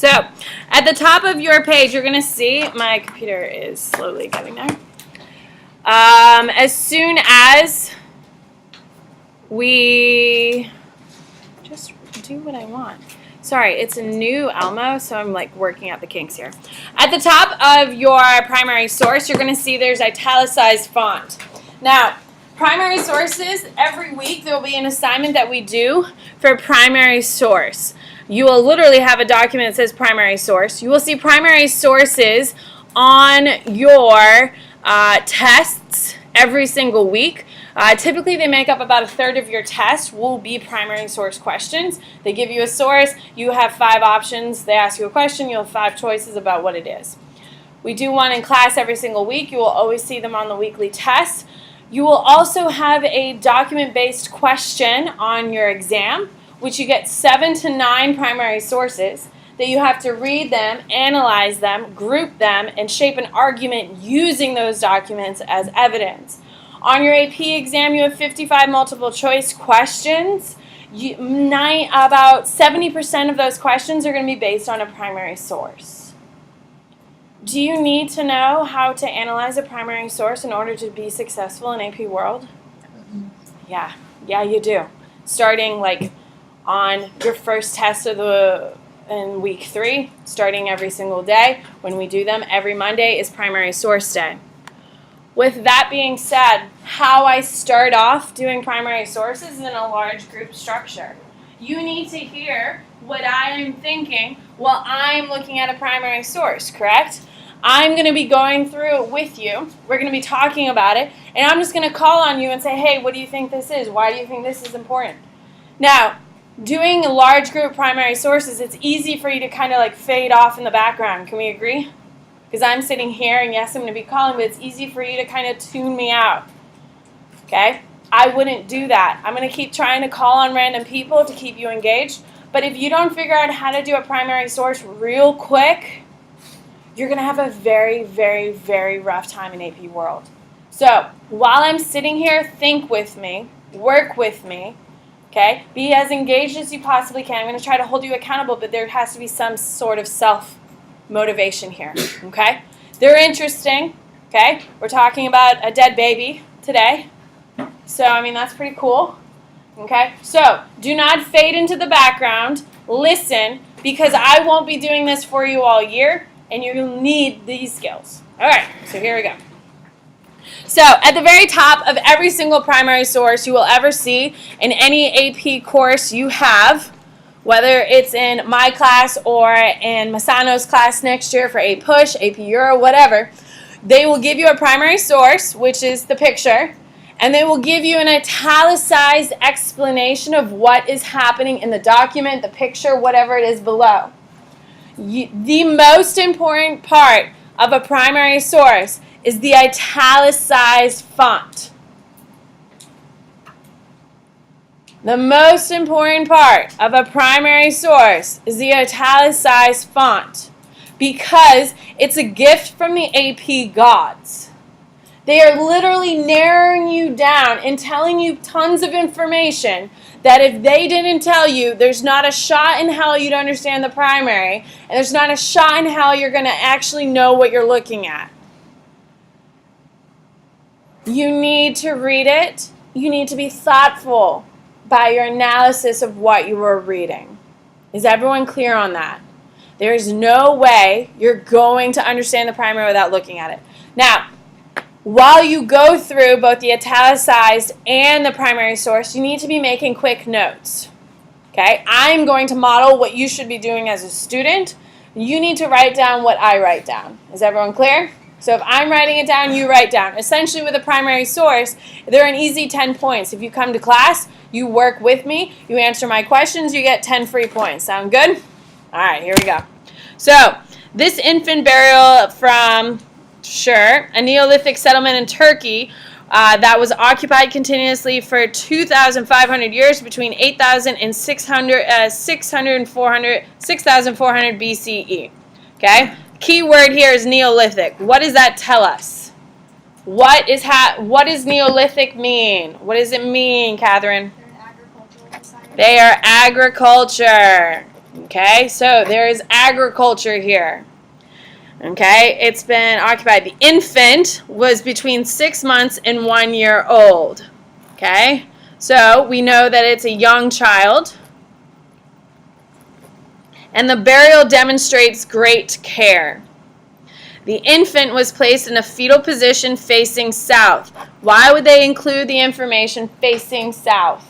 So at the top of your page, you're going to see, my computer is slowly getting there. As soon as we just do what I want. Sorry, it's a new Elmo, so I'm like working out the kinks here. At the top of your primary source, you're going to see there's italicized font. Now, primary sources, every week there will be an assignment that we do for primary source. You will literally have a document that says primary source. You will see primary sources on your tests every single week. Typically, they make up about a third of your test will be primary source questions. They give you a source. You have 5 options. They ask you a question. You have 5 choices about what it is. We do one in class every single week. You will always see them on the weekly tests. You will also have a document-based question on your exam, which you get 7 to 9 primary sources that you have to read them, analyze them, group them, and shape an argument using those documents as evidence. On your AP exam, you have 55 multiple choice questions. About 70% of those questions are going to be based on a primary source. Do you need to know how to analyze a primary source in order to be successful in AP World? Yeah, you do. Starting like on your first test of in week 3, starting every single day. When we do them, every Monday is primary source day. With that being said, how I start off doing primary sources is in a large group structure. You need to hear what I am thinking while I'm looking at a primary source, correct? I'm going to be going through it with you. We're going to be talking about it, and I'm just going to call on you and say, hey, what do you think this is? Why do you think this is important? Now, doing large group primary sources, it's easy for you to kind of like fade off in the background. Can we agree? Because I'm sitting here, and yes, I'm going to be calling, but it's easy for you to kind of tune me out. Okay? I wouldn't do that. I'm going to keep trying to call on random people to keep you engaged. But if you don't figure out how to do a primary source real quick, you're going to have a very, very, very rough time in AP World. So while I'm sitting here, think with me, work with me. Okay? Be as engaged as you possibly can. I'm going to try to hold you accountable, but there has to be some sort of self-motivation here. Okay? They're interesting. Okay? We're talking about a dead baby today. So, I mean, that's pretty cool. Okay? So, do not fade into the background. Listen, because I won't be doing this for you all year, and you'll need these skills. All right, so here we go. So at the very top of every single primary source you will ever see in any AP course you have, whether it's in my class or in Masano's class next year for AP Push, AP Euro, whatever, they will give you a primary source, which is the picture, and they will give you an italicized explanation of what is happening in the document, the picture, whatever it is below. The most important part of a primary source is the italicized font. The most important part of a primary source is the italicized font because it's a gift from the AP gods. They are literally narrowing you down and telling you tons of information that if they didn't tell you, there's not a shot in hell you'd understand the primary, and there's not a shot in hell you're going to actually know what you're looking at. You need to read it. You need to be thoughtful by your analysis of what you were reading. Is everyone clear on that? There's no way you're going to understand the primary without looking at it. Now, while you go through both the italicized and the primary source, you need to be making quick notes. Okay? I'm going to model what you should be doing as a student. You need to write down what I write down. Is everyone clear? So if I'm writing it down, you write down. Essentially with a primary source, they're an easy 10 points. If you come to class, you work with me, you answer my questions, you get 10 free points. Sound good? All right, here we go. So this infant burial from, a Neolithic settlement in Turkey that was occupied continuously for 2,500 years between 8,000 and 6,400 BCE. Okay? Key word here is Neolithic. What does that tell us? What does Neolithic mean? What does it mean, Catherine? They're an agricultural society. They are agriculture. Okay, so there is agriculture here. Okay, it's been occupied. The infant was between 6 months and 1 year old. Okay, so we know that it's a young child. And the burial demonstrates great care. The infant was placed in a fetal position facing south. Why would they include the information facing south?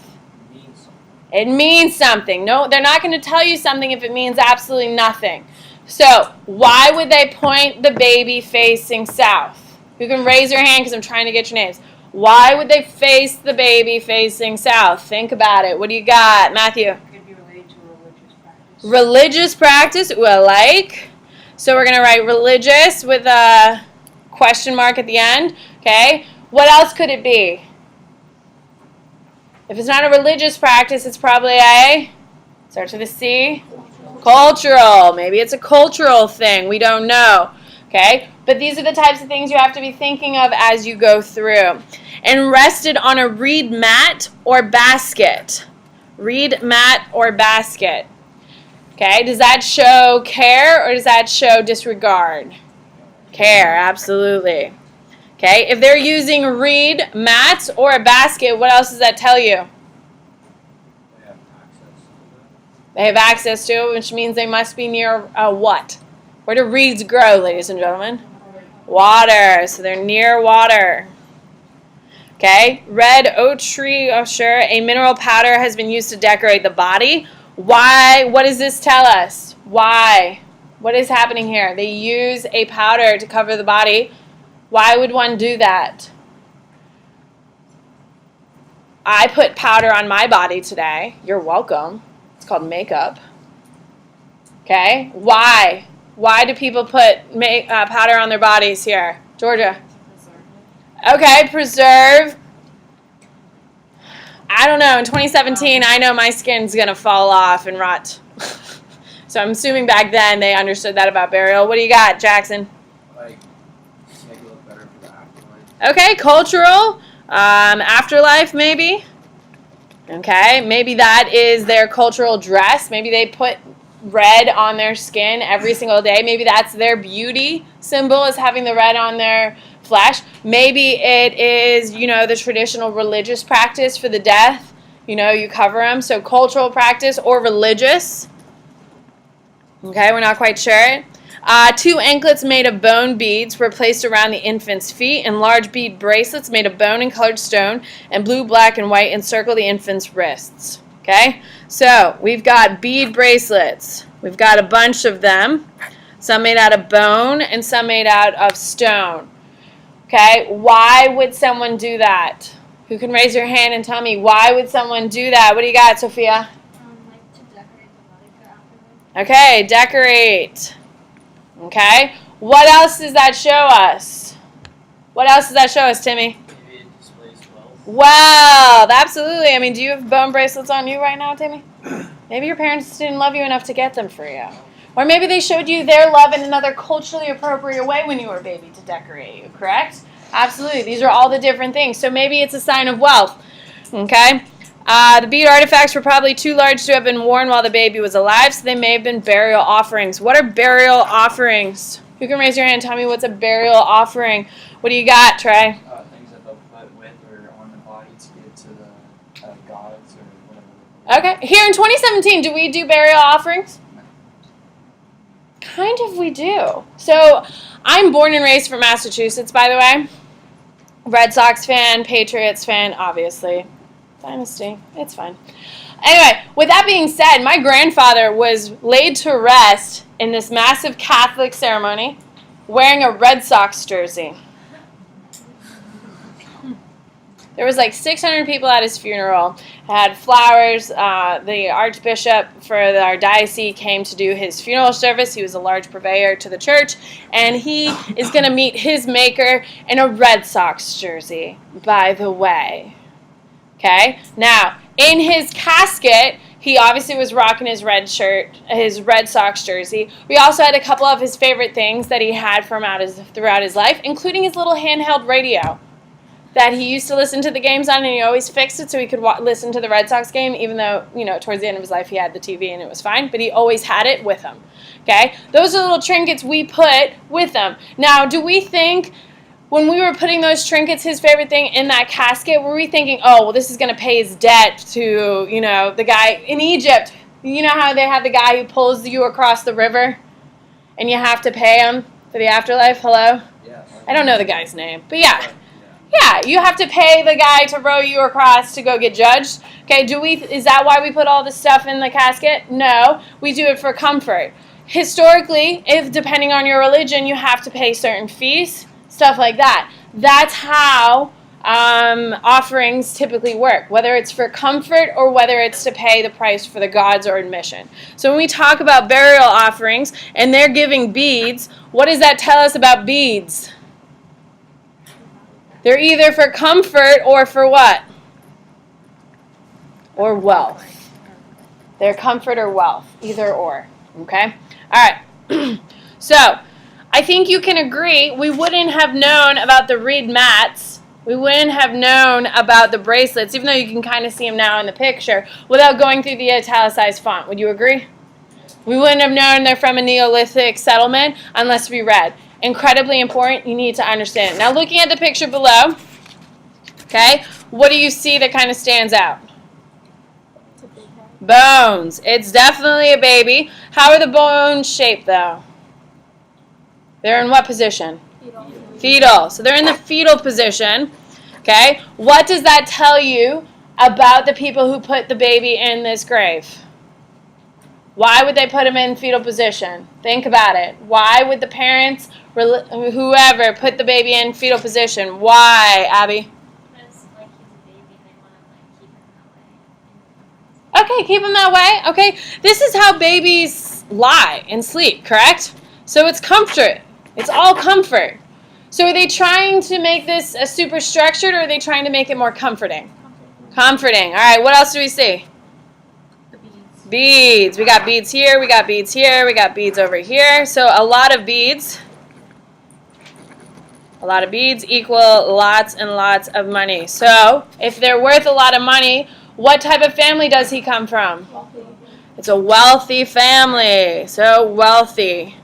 It means something. No, they're not going to tell you something if it means absolutely nothing. So, why would they point the baby facing south? You can raise your hand because I'm trying to get your names. Why would they face the baby facing south? Think about it. What do you got, Matthew? It could be related to religious practice. Religious practice? Ooh, I like. So we're going to write religious with a question mark at the end. Okay. What else could it be? If it's not a religious practice, it's probably a, starts with a C, cultural. Maybe it's a cultural thing. We don't know. Okay? But these are the types of things you have to be thinking of as you go through. And rested on a reed mat or basket. Reed mat or basket. Okay? Does that show care or does that show disregard? Care, absolutely. Okay, if they're using reed, mats, or a basket, what else does that tell you? They have access to it, which means they must be near what? Where do reeds grow, ladies and gentlemen? Water. So they're near water. Okay, red oak tree, oh sure, a mineral powder has been used to decorate the body. Why? What does this tell us? Why? What is happening here? They use a powder to cover the body. Why would one do that? I put powder on my body today. You're welcome. It's called makeup. Okay? Why? Why do people put powder on their bodies here? Georgia? Okay, preserve. I don't know. In 2017, I know my skin's going to fall off and rot. So I'm assuming back then they understood that about burial. What do you got, Jackson? Okay, cultural, afterlife maybe. Okay, maybe that is their cultural dress. Maybe they put red on their skin every single day. Maybe that's their beauty symbol, is having the red on their flesh. Maybe it is, the traditional religious practice for the death. You cover them. So cultural practice or religious. Okay, we're not quite sure. 2 anklets made of bone beads were placed around the infant's feet, and large bead bracelets made of bone and colored stone, and blue, black, and white encircle the infant's wrists. Okay, so we've got bead bracelets. We've got a bunch of them, some made out of bone and some made out of stone. Okay, why would someone do that? Who can raise your hand and tell me why would someone do that? What do you got, Sophia? Like to decorate the body for afterwards. Okay, decorate. Okay, what else does that show us? What else does that show us, Timmy? Maybe it displays wealth. Well, absolutely. I mean, do you have bone bracelets on you right now, Timmy? Maybe your parents didn't love you enough to get them for you. Or maybe they showed you their love in another culturally appropriate way when you were a baby to decorate you, correct? Absolutely. These are all the different things. So maybe it's a sign of wealth. Okay? The bead artifacts were probably too large to have been worn while the baby was alive, so they may have been burial offerings. What are burial offerings? You can raise your hand and tell me what's a burial offering. What do you got, Trey? Things that they'll put with or on the body to give to the gods or whatever. Okay. Here in 2017, do we do burial offerings? Kind of we do. So I'm born and raised from Massachusetts, by the way. Red Sox fan, Patriots fan, obviously. Dynasty. It's fine. Anyway, with that being said, my grandfather was laid to rest in this massive Catholic ceremony wearing a Red Sox jersey. There was like 600 people at his funeral. Had flowers. The Archbishop for our diocese came to do his funeral service. He was a large purveyor to the church. And he is going to meet his maker in a Red Sox jersey, by the way. Okay? Now, in his casket, he obviously was rocking his red shirt, his Red Sox jersey. We also had a couple of his favorite things that he had throughout his life, including his little handheld radio. that he used to listen to the games on, and he always fixed it so he could listen to the Red Sox game, even though, towards the end of his life he had the TV and it was fine, but he always had it with him. Okay? Those are little trinkets we put with him. Now, do we think when we were putting those trinkets, his favorite thing, in that casket, were we thinking, oh, well, this is going to pay his debt to, the guy in Egypt? You know how they have the guy who pulls you across the river and you have to pay him for the afterlife? Hello? Yeah. I don't know the guy's name, but yeah. Yeah, you have to pay the guy to row you across to go get judged. Okay, is that why we put all this stuff in the casket? No, we do it for comfort. Historically, if depending on your religion, you have to pay certain fees, stuff like that. That's how offerings typically work, whether it's for comfort or whether it's to pay the price for the gods or admission. So when we talk about burial offerings and they're giving beads, what does that tell us about beads? They're either for comfort or for what? Or wealth. They're comfort or wealth, either or. Okay? All right. So, I think you can agree we wouldn't have known about the reed mats. We wouldn't have known about the bracelets, even though you can kind of see them now in the picture, without going through the italicized font. Would you agree? We wouldn't have known they're from a Neolithic settlement unless we read. Incredibly important. You need to understand it. Now, looking at the picture below, okay, what do you see that kind of stands out? Bones. It's definitely a baby. How are the bones shaped, though? They're in what position? Fetal. So they're in the fetal position. Okay. What does that tell you about the people who put the baby in this grave? Why would they put him in fetal position? Think about it. Why would the parents, whoever, put the baby in fetal position? Why, Abby? Because, he's a baby and they want to, keep him that way. Okay, keep him that way. Okay, this is how babies lie and sleep, correct? So it's comfort. It's all comfort. So are they trying to make this a super structured, or are they trying to make it more comforting? Comforting. All right, what else do we see? Beads. We got beads here, we got beads here, we got beads over here. So a lot of beads. A lot of beads equal lots and lots of money. So if they're worth a lot of money, what type of family does he come from? Wealthy. It's a wealthy family. So wealthy.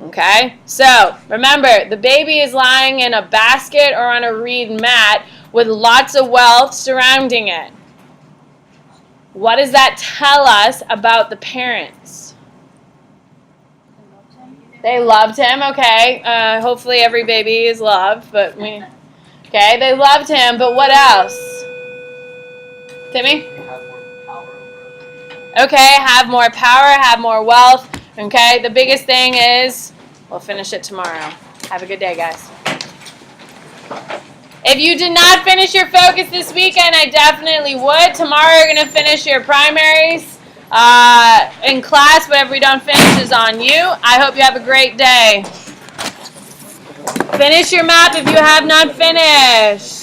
Okay? So remember, the baby is lying in a basket or on a reed mat with lots of wealth surrounding it. What does that tell us about the parents? They loved him, okay. Hopefully every baby is loved, but okay, they loved him, but what else? Timmy? Have more power over others. Okay, have more power, have more wealth. Okay, the biggest thing is, we'll finish it tomorrow. Have a good day, guys. If you did not finish your focus this weekend, I definitely would. Tomorrow you're going to finish your primaries in class. Whatever we don't finish is on you. I hope you have a great day. Finish your map if you have not finished.